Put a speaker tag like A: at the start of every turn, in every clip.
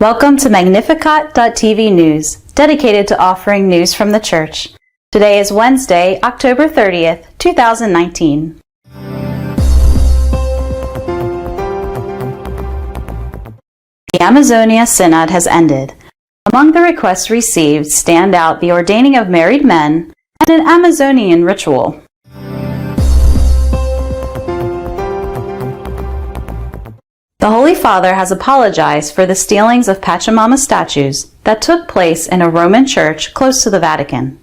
A: Welcome to Magnificat.tv News, dedicated to offering news from the Church. Today is Wednesday, October 30th, 2019. The Amazonia Synod has ended. Among the requests received stand out the ordaining of married men and an Amazonian ritual. The Holy Father has apologized for the stealings of Pachamama statues that took place in a Roman church close to the Vatican.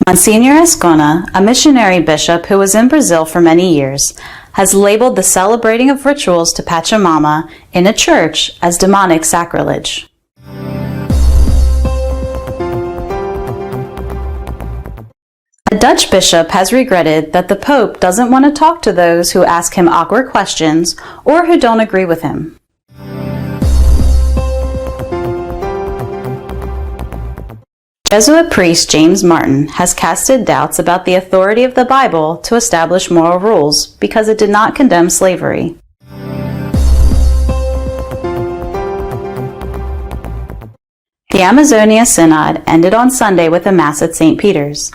A: Monsignor Ascona, a missionary bishop who was in Brazil for many years, has labeled the celebrating of rituals to Pachamama in a church as demonic sacrilege. A Dutch bishop has regretted that the Pope doesn't want to talk to those who ask him awkward questions or who don't agree with him. Jesuit priest James Martin has casted doubts about the authority of the Bible to establish moral rules because it did not condemn slavery. The Amazonia Synod ended on Sunday with a Mass at St. Peter's.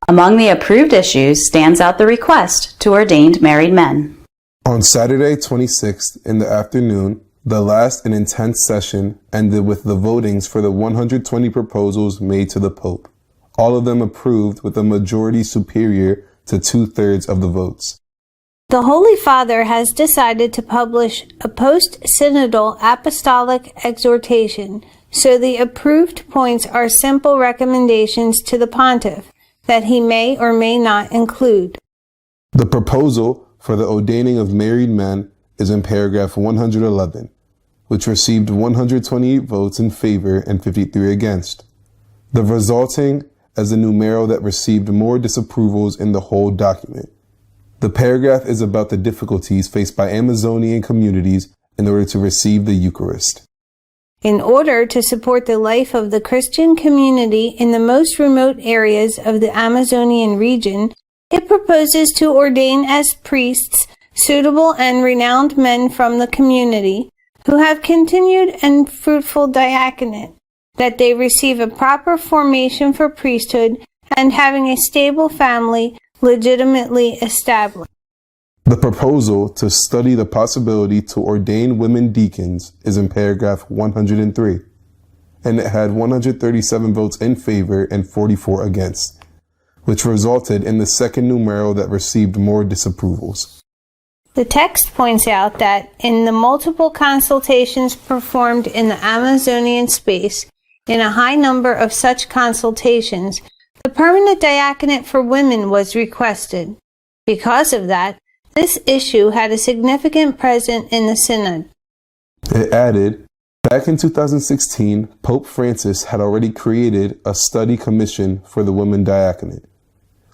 A: Among the approved issues stands out the request to ordained married men.
B: On Saturday, 26th in the afternoon, the last and intense session ended with the votings for the 120 proposals made to the Pope, all of them approved with a majority superior to 2/3 of the votes.
C: The Holy Father has decided to publish a post-synodal apostolic exhortation, so the approved points are simple recommendations to the Pontiff that he may or may not include.
B: The proposal for the ordaining of married men is in paragraph 111, which received 128 votes in favor and 53 against. The resulting as a numero that received more disapprovals in the whole document. The paragraph is about the difficulties faced by Amazonian communities in order to receive the Eucharist.
C: In order to support the life of the Christian community in the most remote areas of the Amazonian region, it proposes to ordain as priests suitable and renowned men from the community who have continued and fruitful diaconate, that they receive a proper formation for priesthood and having a stable family legitimately established.
B: The proposal to study the possibility to ordain women deacons is in paragraph 103, and it had 137 votes in favor and 44 against, which resulted in the second numero that received more disapprovals.
C: The text points out that in the multiple consultations performed in the Amazonian space, in a high number of such consultations, the permanent diaconate for women was requested. Because of that, this issue had a significant presence in the Synod.
B: It added, back in 2016, Pope Francis had already created a study commission for the women diaconate,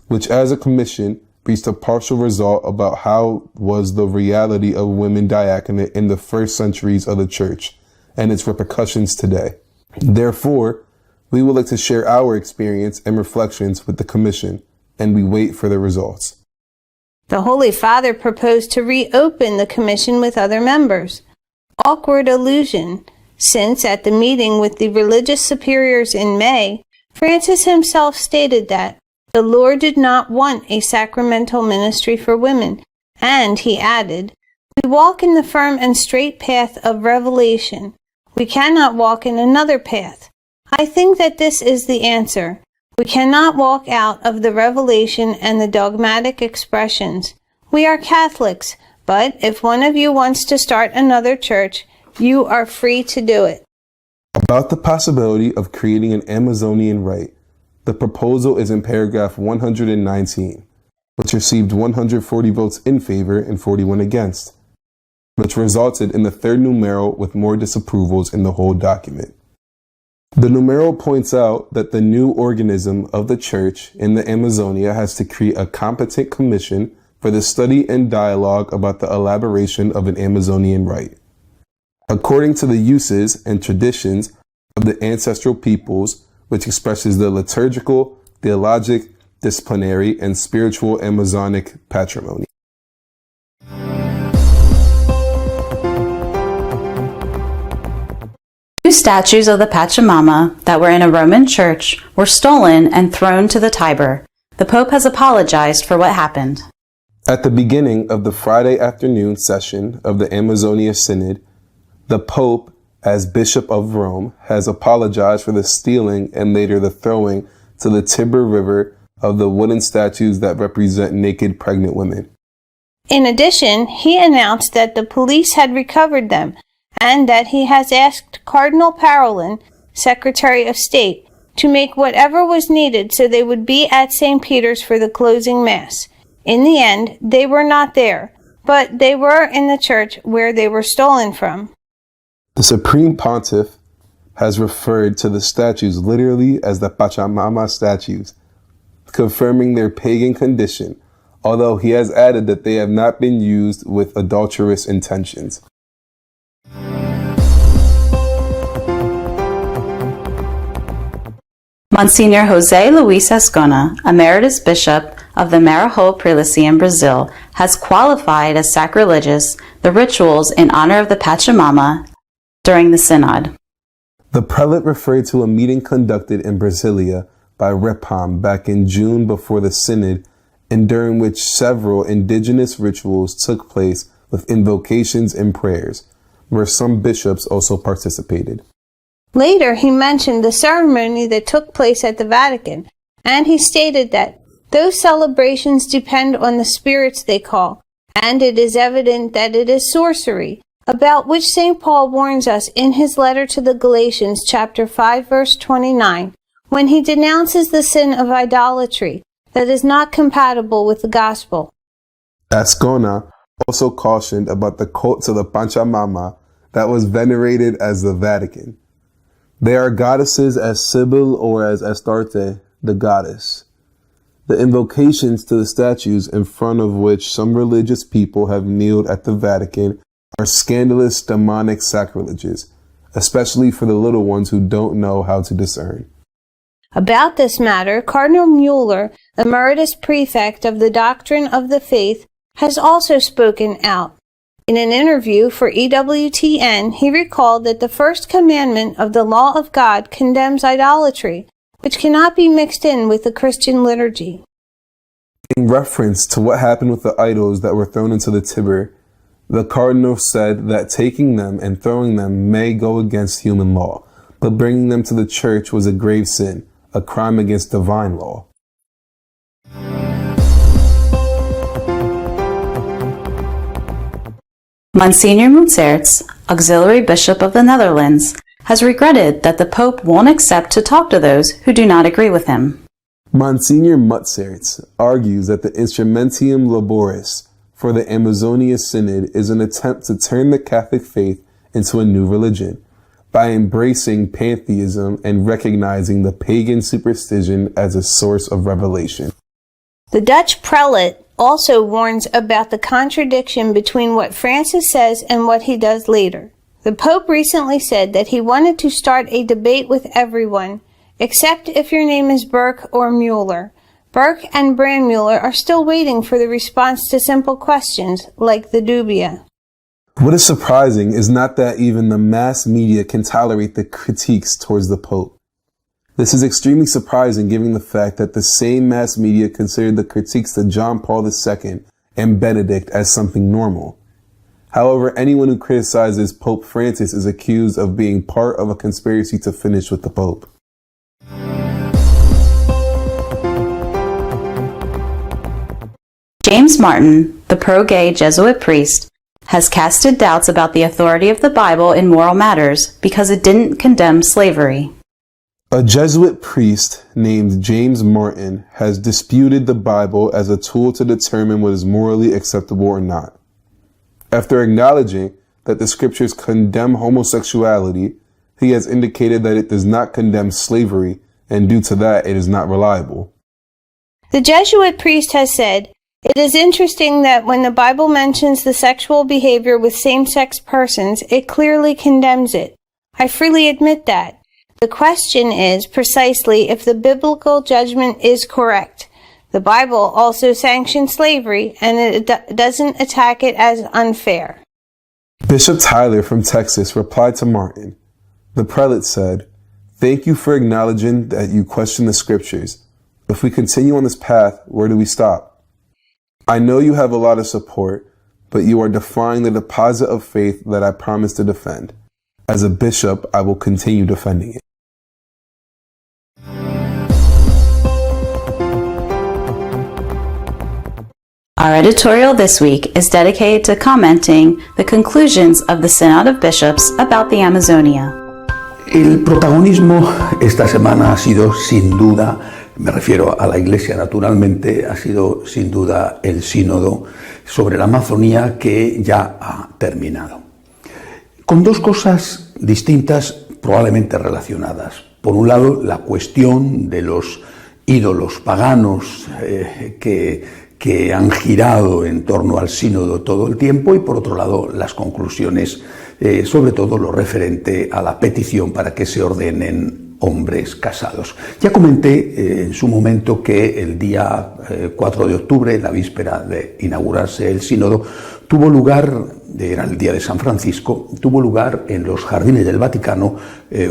B: which as a commission reached a partial result about how was the reality of women diaconate in the first centuries of the Church and its repercussions today. Therefore, we would like to share our experience and reflections with the commission, and we wait for the results.
C: The Holy Father proposed to reopen the commission with other members. Awkward allusion, since at the meeting with the religious superiors in May, Francis himself stated that the Lord did not want a sacramental ministry for women, and he added, "We walk in the firm and straight path of revelation. We cannot walk in another path." I think that this is the answer. We cannot walk out of the revelation and the dogmatic expressions. We are Catholics, but if one of you wants to start another church, you are free to do it.
B: About the possibility of creating an Amazonian rite, the proposal is in paragraph 119, which received 140 votes in favor and 41 against, which resulted in the third numero with more disapprovals in the whole document. The numero points out that the new organism of the Church in the Amazonia has to create a competent commission for the study and dialogue about the elaboration of an Amazonian rite. According to the uses and traditions of the ancestral peoples, which expresses the liturgical, theologic, disciplinary, and spiritual Amazonic patrimony.
A: Two statues of the Pachamama that were in a Roman church were stolen and thrown to the Tiber. The Pope has apologized for what happened.
B: At the beginning of the Friday afternoon session of the Amazonia Synod, the Pope, as Bishop of Rome, has apologized for the stealing and later the throwing to the Tiber River of the wooden statues that represent naked pregnant women.
C: In addition, he announced that the police had recovered them and that he has asked Cardinal Parolin, Secretary of State, to make whatever was needed so they would be at St. Peter's for the closing Mass. In the end, they were not there, but they were in the church where they were stolen from.
B: The Supreme Pontiff has referred to the statues literally as the Pachamama statues, confirming their pagan condition, although he has added that they have not been used with adulterous intentions.
A: Monsignor José Luis Ascona, Emeritus Bishop of the Marajó Prelacy in Brazil, has qualified as sacrilegious the rituals in honor of the Pachamama during the Synod.
B: The prelate referred to a meeting conducted in Brasilia by REPAM back in June before the Synod, and during which several indigenous rituals took place with invocations and prayers, where some bishops also participated.
C: Later, he mentioned the ceremony that took place at the Vatican, and he stated that those celebrations depend on the spirits they call, and it is evident that it is sorcery, about which St. Paul warns us in his letter to the Galatians, chapter 5, verse 29, when he denounces the sin of idolatry that is not compatible with the gospel.
B: Ascona also cautioned about the cult to the Pachamama that was venerated as the Vatican. They are goddesses as Sibyl or as Astarte, the goddess. The invocations to the statues in front of which some religious people have kneeled at the Vatican are scandalous demonic sacrileges, especially for the little ones who don't know how to discern.
C: About this matter, Cardinal Mueller, Emeritus Prefect of the Doctrine of the Faith, has also spoken out. In an interview for EWTN, he recalled that the first commandment of the law of God condemns idolatry, which cannot be mixed in with the Christian liturgy.
B: In reference to what happened with the idols that were thrown into the Tiber, the cardinal said that taking them and throwing them may go against human law, but bringing them to the church was a grave sin, a crime against divine law.
A: Monsignor Muntserts, Auxiliary Bishop of the Netherlands, has regretted that the Pope won't accept to talk to those who do not agree with him.
B: Monsignor Muntserts argues that the Instrumentium Laboris for the Amazonia Synod is an attempt to turn the Catholic faith into a new religion by embracing pantheism and recognizing the pagan superstition as a source of revelation.
C: The Dutch prelate also warns about the contradiction between what Francis says and what he does later. The Pope recently said that he wanted to start a debate with everyone, except if your name is Burke or Mueller. Burke and Brandmuller are still waiting for the response to simple questions like the dubia.
B: What is surprising is not that even the mass media can tolerate the critiques towards the Pope. This is extremely surprising given the fact that the same mass media considered the critiques to John Paul II and Benedict as something normal. However, anyone who criticizes Pope Francis is accused of being part of a conspiracy to finish with the Pope.
A: James Martin, the pro-gay Jesuit priest, has casted doubts about the authority of the Bible in moral matters because it didn't condemn slavery.
B: A Jesuit priest named James Martin has disputed the Bible as a tool to determine what is morally acceptable or not. After acknowledging that the scriptures condemn homosexuality, he has indicated that it does not condemn slavery, and due to that, it is not reliable.
C: The Jesuit priest has said, "It is interesting that when the Bible mentions the sexual behavior with same-sex persons, it clearly condemns it. I freely admit that. The question is precisely if the biblical judgment is correct. The Bible also sanctions slavery, and it doesn't attack it as unfair."
B: Bishop Tyler from Texas replied to Martin, The prelate said, "Thank you for acknowledging that you question the scriptures. If we continue on this path, where do we stop? I know you have a lot of support, but you are defying the deposit of faith that I promised to defend. As a bishop, I will continue defending it."
A: Our editorial this week is dedicated to commenting the conclusions of the Synod of Bishops about the Amazonia.
D: El protagonismo esta semana ha sido sin duda, me refiero a la Iglesia naturalmente, ha sido sin duda el sínodo sobre la Amazonía que ya ha terminado. Con dos cosas distintas probablemente relacionadas. Por un lado, la cuestión de los ídolos paganos que han girado en torno al sínodo todo el tiempo, y por otro lado las conclusiones, sobre todo lo referente a la petición para que se ordenen hombres casados. Ya comenté en su momento que el día 4 de octubre, la víspera de inaugurarse el sínodo, tuvo lugar, era el día de San Francisco, tuvo lugar en los jardines del Vaticano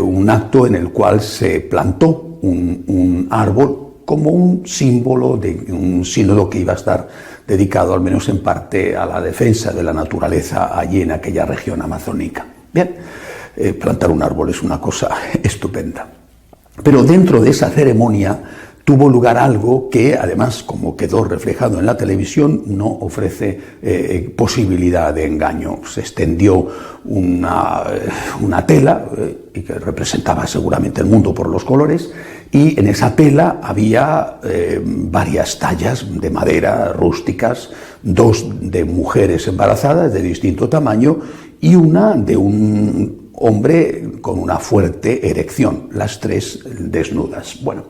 D: un acto en el cual se plantó un árbol como un símbolo de un sínodo que iba a estar dedicado, al menos en parte, a la defensa de la naturaleza allí en aquella región amazónica. Bien, plantar un árbol es una cosa estupenda. Pero dentro de esa ceremonia tuvo lugar algo que, además, como quedó reflejado en la televisión, no ofrece posibilidad de engaño. Se extendió una tela que representaba seguramente el mundo por los colores, y en esa tela había varias tallas de madera rústicas, dos de mujeres embarazadas de distinto tamaño y una de un hombre con una fuerte erección, las tres desnudas. Bueno,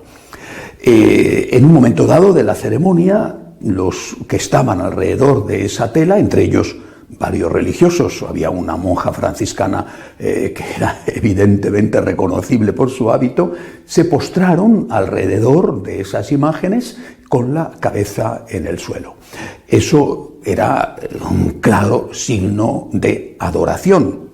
D: en un momento dado de la ceremonia, los que estaban alrededor de esa tela, entre ellos varios religiosos, había una monja franciscana que era evidentemente reconocible por su hábito, se postraron alrededor de esas imágenes con la cabeza en el suelo. Eso era un claro signo de adoración.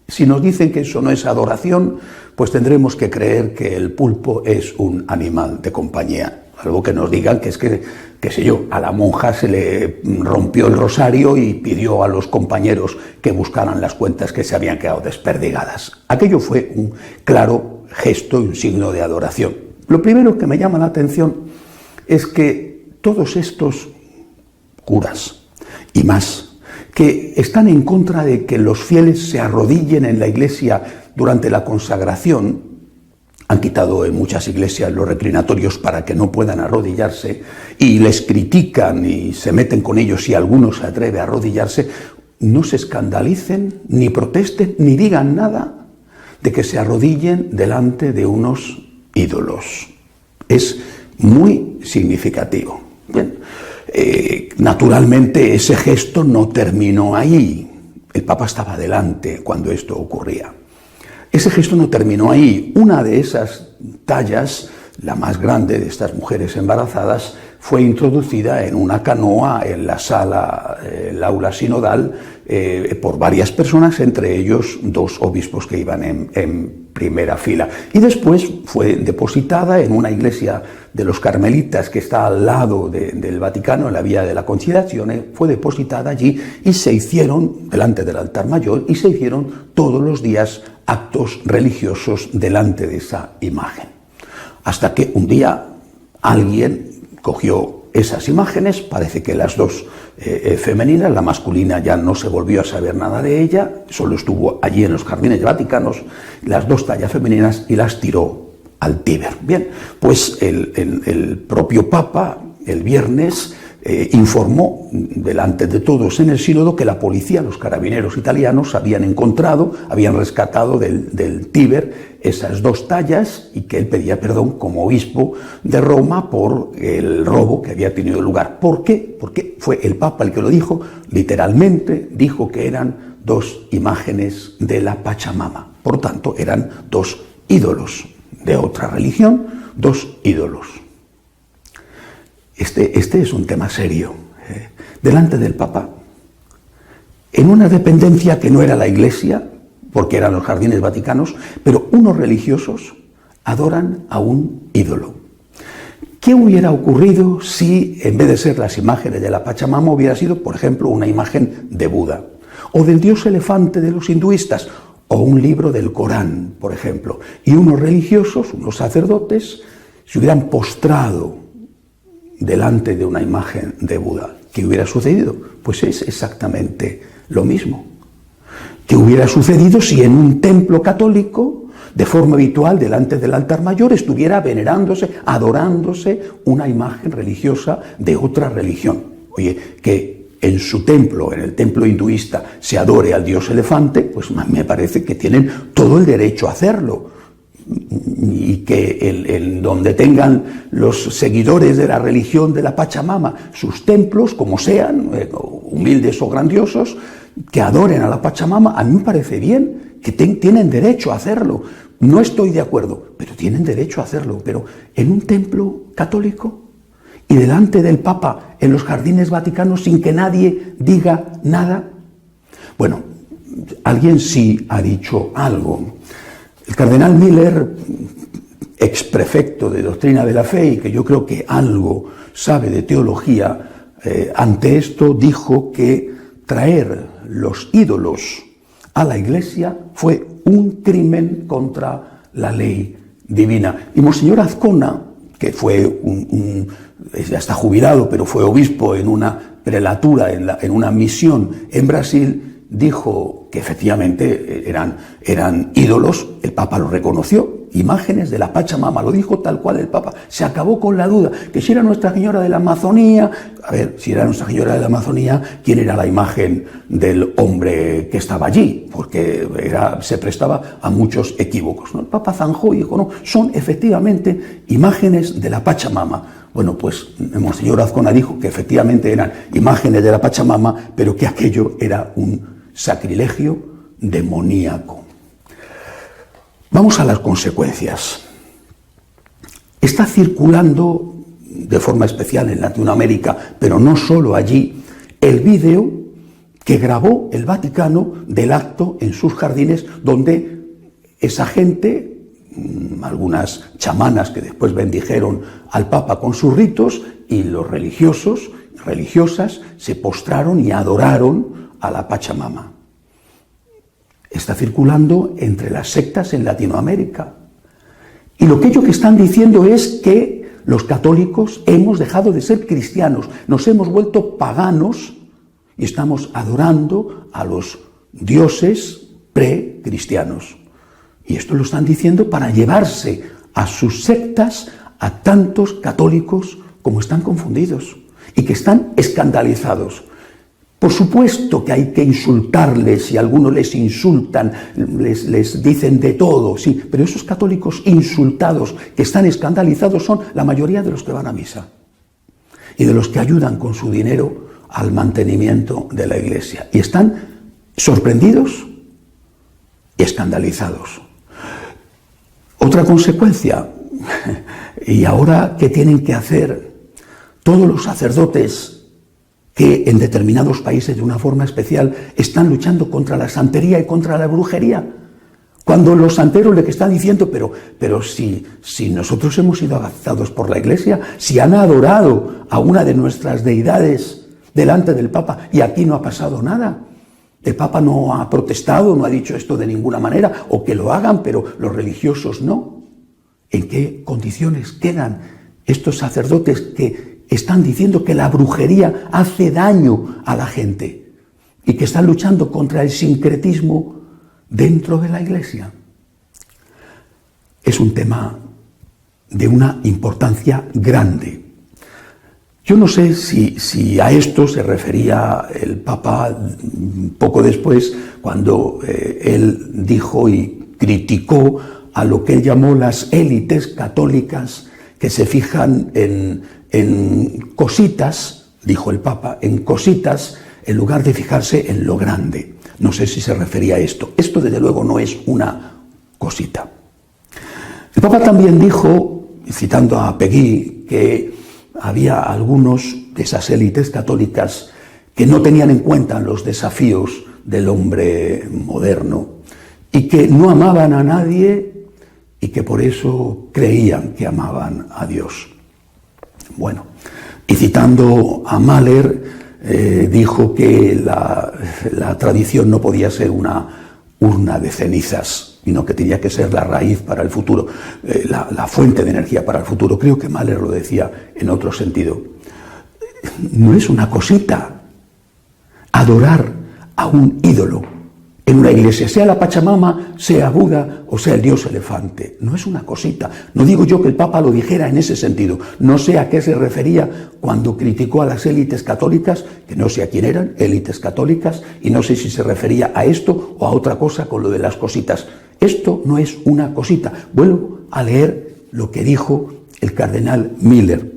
D: Si nos dicen que eso no es adoración, pues tendremos que creer que el pulpo es un animal de compañía. Algo que nos digan que es que, qué sé yo, a la monja se le rompió el rosario y pidió a los compañeros que buscaran las cuentas que se habían quedado desperdigadas. Aquello fue un claro gesto y un signo de adoración. Lo primero que me llama la atención es que todos estos curas y más, que están en contra de que los fieles se arrodillen en la iglesia durante la consagración, han quitado en muchas iglesias los reclinatorios para que no puedan arrodillarse, y les critican y se meten con ellos si alguno se atreve a arrodillarse, no se escandalicen, ni protesten, ni digan nada de que se arrodillen delante de unos ídolos. Es muy significativo. Bien. Naturalmente ese gesto no terminó ahí. El Papa estaba delante cuando esto ocurría. Ese gesto no terminó ahí. Una de esas tallas, la más grande de estas mujeres embarazadas, fue introducida en una canoa en la sala, el aula sinodal, por varias personas, entre ellos dos obispos que iban en primera fila. Y después fue depositada en una iglesia de los carmelitas que está al lado del Vaticano, en la Vía de la Conciliazione, fue depositada allí y se hicieron, delante del altar mayor, y se hicieron todos los días actos religiosos delante de esa imagen. Hasta que un día alguien cogió esas imágenes, parece que las dos femeninas, la masculina ya no se volvió a saber nada de ella, solo estuvo allí en los jardines vaticanos, las dos tallas femeninas, y las tiró al Tíber. Bien, pues el propio Papa el viernes informó delante de todos en el sínodo que la policía, los carabineros italianos, habían rescatado del Tíber esas dos tallas, y que él pedía perdón como obispo de Roma por el robo que había tenido lugar. ¿Por qué? Porque fue el Papa el que lo dijo, literalmente dijo que eran dos imágenes de la Pachamama. Por tanto, eran dos ídolos de otra religión, dos ídolos. Este es un tema serio. Delante del Papa, en una dependencia que no era la Iglesia, porque eran los jardines vaticanos, pero unos religiosos adoran a un ídolo. ¿Qué hubiera ocurrido si, en vez de ser las imágenes de la Pachamama, hubiera sido, por ejemplo, una imagen de Buda, o del dios elefante de los hinduistas, o un libro del Corán, por ejemplo, y unos religiosos, unos sacerdotes, se hubieran postrado delante de una imagen de Buda? ¿Qué hubiera sucedido? Pues es exactamente lo mismo. ¿Qué hubiera sucedido si en un templo católico, de forma habitual, delante del altar mayor, estuviera venerándose, adorándose una imagen religiosa de otra religión? Oye, que en su templo, en el templo hinduista, se adore al dios elefante, pues me parece que tienen todo el derecho a hacerlo. Y que donde tengan los seguidores de la religión de la Pachamama sus templos, como sean, humildes o grandiosos, que adoren a la Pachamama, a mí me parece bien, que tienen derecho a hacerlo. No estoy de acuerdo, pero tienen derecho a hacerlo. Pero en un templo católico y delante del Papa en los jardines vaticanos sin que nadie diga nada. Bueno, alguien sí ha dicho algo. El cardenal Miller, exprefecto de Doctrina de la Fe, y que yo creo que algo sabe de teología, ante esto dijo que traer los ídolos a la Iglesia fue un crimen contra la ley divina. Y Monseñor Azcona, que fue ya está jubilado, pero fue obispo en una prelatura, en una misión en Brasil, dijo que efectivamente eran ídolos. El Papa lo reconoció, imágenes de la Pachamama, lo dijo tal cual el Papa. Se acabó con la duda, que si era Nuestra Señora de la Amazonía, a ver, si era Nuestra Señora de la Amazonía, ¿quién era la imagen del hombre que estaba allí? Porque se prestaba a muchos equívocos, ¿no? El Papa zanjó y dijo, no, son efectivamente imágenes de la Pachamama. Bueno, pues Monseñor Azcona dijo que efectivamente eran imágenes de la Pachamama, pero que aquello era un sacrilegio demoníaco. Vamos a las consecuencias. Está circulando de forma especial en Latinoamérica, pero no solo allí, el vídeo que grabó el Vaticano del acto en sus jardines, donde esa gente, algunas chamanas que después bendijeron al Papa con sus ritos, y los religiosos, religiosas, se postraron y adoraron a la Pachamama. Está circulando entre las sectas en Latinoamérica. Y lo que ellos están diciendo es que los católicos hemos dejado de ser cristianos, nos hemos vuelto paganos y estamos adorando a los dioses precristianos. Y esto lo están diciendo para llevarse a sus sectas a tantos católicos como están confundidos y que están escandalizados. Por supuesto que hay que insultarles, y algunos les insultan, les dicen de todo, sí, pero esos católicos insultados que están escandalizados son la mayoría de los que van a misa y de los que ayudan con su dinero al mantenimiento de la Iglesia. Y están sorprendidos y escandalizados. Otra consecuencia, y ahora, ¿qué tienen que hacer todos los sacerdotes que en determinados países de una forma especial están luchando contra la santería y contra la brujería? Cuando los santeros le están diciendo, pero si nosotros hemos sido agazados por la Iglesia, si han adorado a una de nuestras deidades delante del Papa y aquí no ha pasado nada, el Papa no ha protestado, no ha dicho esto de ninguna manera, o que lo hagan, pero los religiosos no. ¿En qué condiciones quedan estos sacerdotes que están diciendo que la brujería hace daño a la gente y que están luchando contra el sincretismo dentro de la Iglesia? Es un tema de una importancia grande. Yo no sé si a esto se refería el Papa poco después, cuando él dijo y criticó a lo que él llamó las élites católicas que se fijan en cositas, dijo el Papa, en cositas, en lugar de fijarse en lo grande. No sé si se refería a esto. Esto, desde luego, no es una cosita. El Papa también dijo, citando a Peggy, que había algunos de esas élites católicas que no tenían en cuenta los desafíos del hombre moderno y que no amaban a nadie y que por eso creían que amaban a Dios. Bueno, y citando a Mahler, dijo que la tradición no podía ser una urna de cenizas, sino que tenía que ser la raíz para el futuro, la fuente de energía para el futuro. Creo que Mahler lo decía en otro sentido. No es una cosita adorar a un ídolo en una iglesia, sea la Pachamama, sea Buda o sea el dios elefante. No es una cosita. No digo yo que el Papa lo dijera en ese sentido. No sé a qué se refería cuando criticó a las élites católicas, que no sé a quién eran, élites católicas, y no sé si se refería a esto o a otra cosa con lo de las cositas. Esto no es una cosita. Vuelvo a leer lo que dijo el cardenal Miller.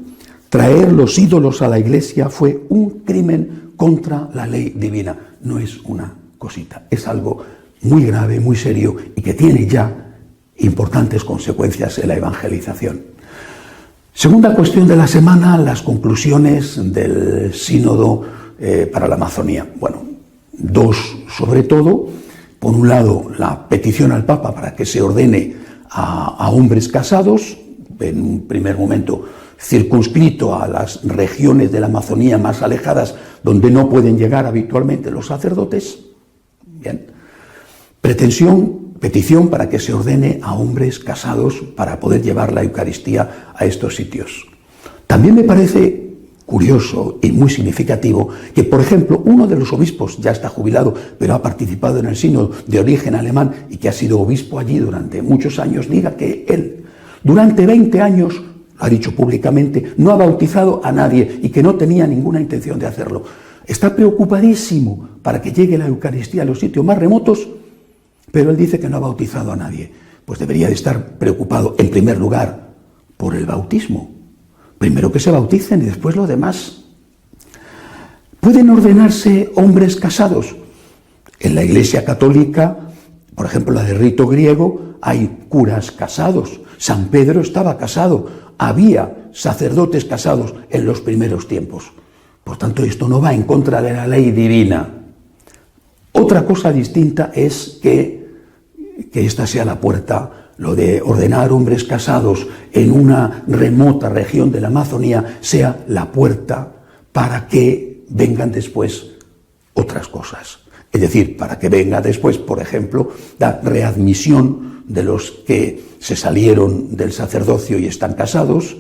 D: Traer los ídolos a la iglesia fue un crimen contra la ley divina. No es una cosita, es algo muy grave, muy serio y que tiene ya importantes consecuencias en la evangelización. Segunda cuestión de la semana, las conclusiones del sínodo para la Amazonía. Bueno, dos sobre todo. Por un lado, la petición al Papa para que se ordene a hombres casados, en un primer momento circunscrito a las regiones de la Amazonía más alejadas donde no pueden llegar habitualmente los sacerdotes. Bien. Petición para que se ordene a hombres casados para poder llevar la Eucaristía a estos sitios. También me parece curioso y muy significativo que, por ejemplo, uno de los obispos, ya está jubilado, pero ha participado en el sínodo de origen alemán y que ha sido obispo allí durante muchos años, diga que él, durante 20 años, lo ha dicho públicamente, no ha bautizado a nadie y que no tenía ninguna intención de hacerlo. Está preocupadísimo para que llegue la Eucaristía a los sitios más remotos, pero él dice que no ha bautizado a nadie. Pues debería de estar preocupado, en primer lugar, por el bautismo. Primero que se bauticen y después lo demás. ¿Pueden ordenarse hombres casados? En la Iglesia Católica, por ejemplo, la de rito griego, hay curas casados. San Pedro estaba casado. Había sacerdotes casados en los primeros tiempos. Por tanto, esto no va en contra de la ley divina. Otra cosa distinta es que esta sea la puerta, lo de ordenar hombres casados en una remota región de la Amazonía, sea la puerta para que vengan después otras cosas. Es decir, para que venga después, por ejemplo, la readmisión de los que se salieron del sacerdocio y están casados,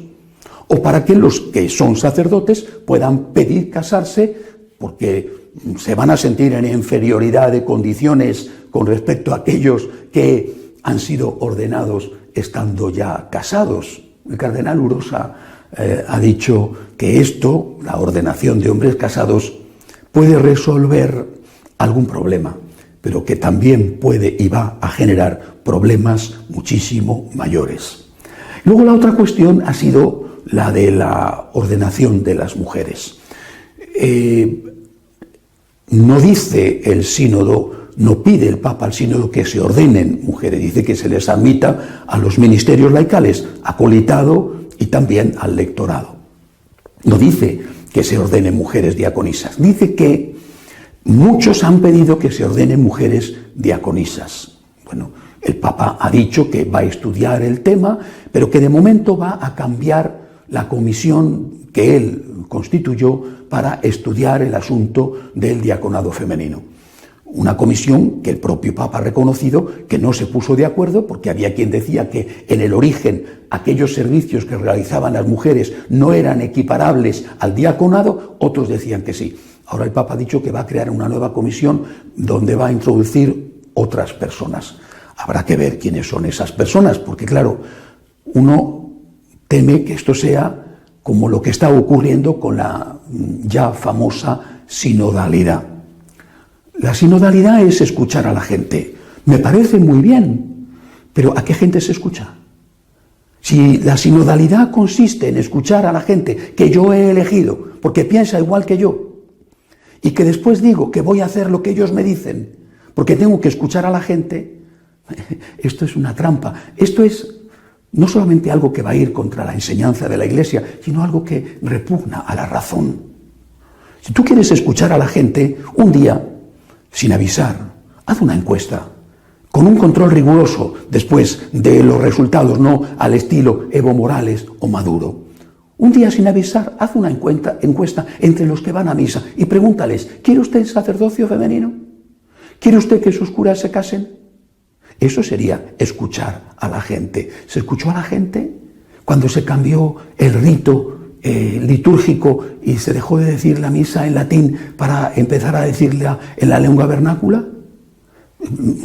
D: o para que los que son sacerdotes puedan pedir casarse porque se van a sentir en inferioridad de condiciones con respecto a aquellos que han sido ordenados estando ya casados. El cardenal Urosa ha dicho que esto, la ordenación de hombres casados, puede resolver algún problema, pero que también puede y va a generar problemas muchísimo mayores. Luego la otra cuestión ha sido la de la ordenación de las mujeres. No dice el sínodo, no pide el Papa al sínodo que se ordenen mujeres, dice que se les admita a los ministerios laicales, acolitado y también al lectorado. No dice que se ordenen mujeres diaconisas, dice que muchos han pedido que se ordenen mujeres diaconisas. Bueno, el Papa ha dicho que va a estudiar el tema, pero que de momento va a cambiar la comisión que él constituyó para estudiar el asunto del diaconado femenino. Una comisión que el propio Papa ha reconocido que no se puso de acuerdo porque había quien decía que en el origen aquellos servicios que realizaban las mujeres no eran equiparables al diaconado, otros decían que sí. Ahora el Papa ha dicho que va a crear una nueva comisión donde va a introducir otras personas. Habrá que ver quiénes son esas personas, porque claro, uno teme que esto sea como lo que está ocurriendo con la ya famosa sinodalidad. La sinodalidad es escuchar a la gente. Me parece muy bien, pero ¿a qué gente se escucha? Si la sinodalidad consiste en escuchar a la gente que yo he elegido porque piensa igual que yo y que después digo que voy a hacer lo que ellos me dicen porque tengo que escuchar a la gente, esto es una trampa. Esto es no solamente algo que va a ir contra la enseñanza de la Iglesia, sino algo que repugna a la razón. Si tú quieres escuchar a la gente, un día, sin avisar, haz una encuesta. con un control riguroso después de los resultados, no al estilo Evo Morales o Maduro. Un día sin avisar, haz una encuesta entre los que van a misa y pregúntales, ¿quiere usted el sacerdocio femenino? ¿Quiere usted que sus curas se casen? Eso sería escuchar a la gente. ¿Se escuchó a la gente cuando se cambió el rito litúrgico y se dejó de decir la misa en latín para empezar a decirla en la lengua vernácula?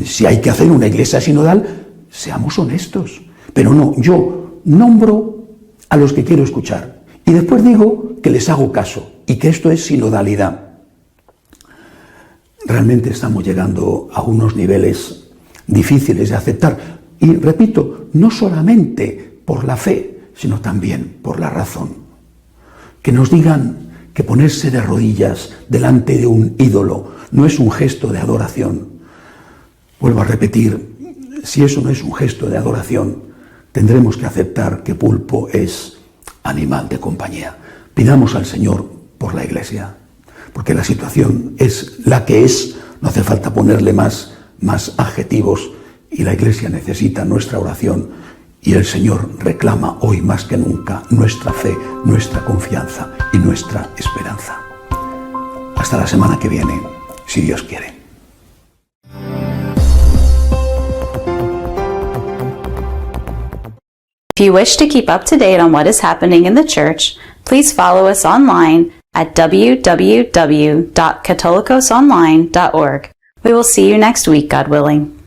D: Si hay que hacer una iglesia sinodal, seamos honestos. Pero no, yo nombro a los que quiero escuchar y después digo que les hago caso y que esto es sinodalidad. Realmente estamos llegando a unos niveles difíciles de aceptar y, repito, no solamente por la fe, sino también por la razón. Que nos digan que ponerse de rodillas delante de un ídolo no es un gesto de adoración. Vuelvo a repetir, si eso no es un gesto de adoración, tendremos que aceptar que pulpo es animal de compañía. Pidamos al Señor por la Iglesia, porque la situación es la que es, no hace falta ponerle más adjetivos, y la Iglesia necesita nuestra oración, y el Señor reclama hoy más que nunca nuestra fe, nuestra confianza y nuestra esperanza. Hasta la semana que viene, si Dios quiere.
A: If you wish to keep up to date on what is happening in the Church, please follow us online at www.catholicosonline.org. We will see you next week, God willing.